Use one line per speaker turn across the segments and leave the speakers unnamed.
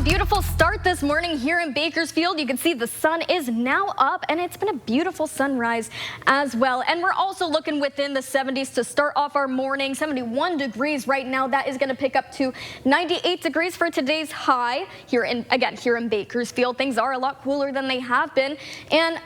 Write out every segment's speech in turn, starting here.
beautiful start this morning here in Bakersfield. You can see the sun is now up and it's been a beautiful sunrise as well. And we're also looking within the 70s to start off our morning. 71 degrees right now. That is going to pick up to 98 degrees for today's high here in Bakersfield. Things are a lot cooler than they have been. And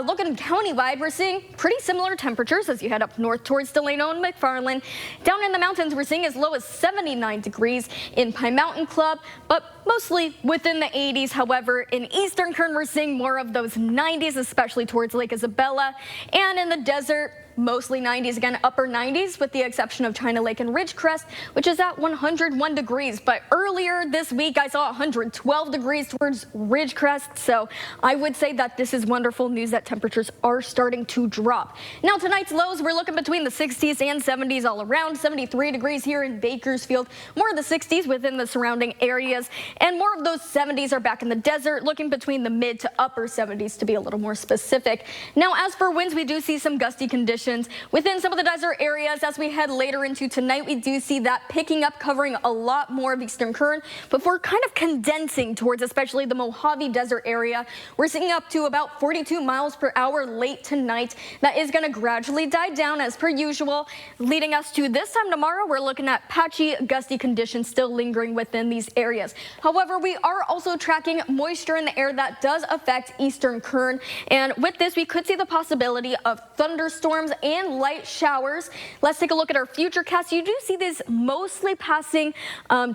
looking countywide, we're seeing pretty similar temperatures as you head up north towards Delano and McFarland. Down in the mountains, we're seeing as low as 79 degrees in Pine Mountain Club, but mostly within the 80s. However, in Eastern Kern, we're seeing more of those 90s, especially towards Lake Isabella. And in the desert, mostly 90s, again, upper 90s, with the exception of China Lake and Ridgecrest, which is at 101 degrees. But earlier this week, I saw 112 degrees towards Ridgecrest. So I would say that this is wonderful news that temperatures are starting to drop. Now, tonight's lows, we're looking between the 60s and 70s all around. 73 degrees here in Bakersfield, more of the 60s within the surrounding areas, and more of those 70s are back in the desert, looking between the mid to upper 70s to be a little more specific. Now, as for winds, we do see some gusty conditions within some of the desert areas. As we head later into tonight, we do see that picking up, covering a lot more of Eastern Kern before kind of condensing towards especially the Mojave Desert area. We're seeing up to about 42 miles per hour late tonight. That is going to gradually die down as per usual, leading us to this time tomorrow. We're looking at patchy, gusty conditions still lingering within these areas. However, we are also tracking moisture in the air that does affect Eastern Kern, and with this, we could see the possibility of thunderstorms and light showers. Let's take a look at our futurecast. You do see this mostly passing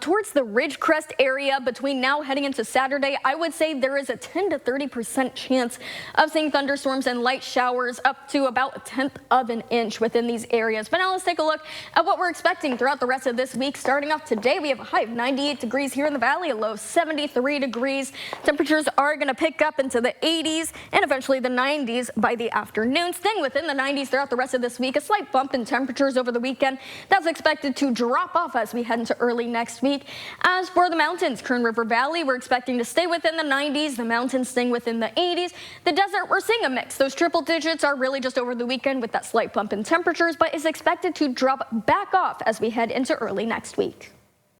towards the Ridgecrest area between now heading into Saturday. I would say there is a 10 to 30% chance of seeing thunderstorms and light showers up to about 1/10 of an inch within these areas. But now let's take a look at what we're expecting throughout the rest of this week. Starting off today, we have a high of 98 degrees here in the valley, a low of 73 degrees. Temperatures are going to pick up into the 80s and eventually the 90s by the afternoon. Staying within the 90s throughout the rest of this week. A slight bump in temperatures over the weekend. That's expected to drop off as we head into early next week. As for the mountains, Kern River Valley, we're expecting to stay within the 90s. The mountains staying within the 80s. The desert, we're seeing a mix. Those triple digits are really just over the weekend with that slight bump in temperatures, but is expected to drop back off as we head into early next week.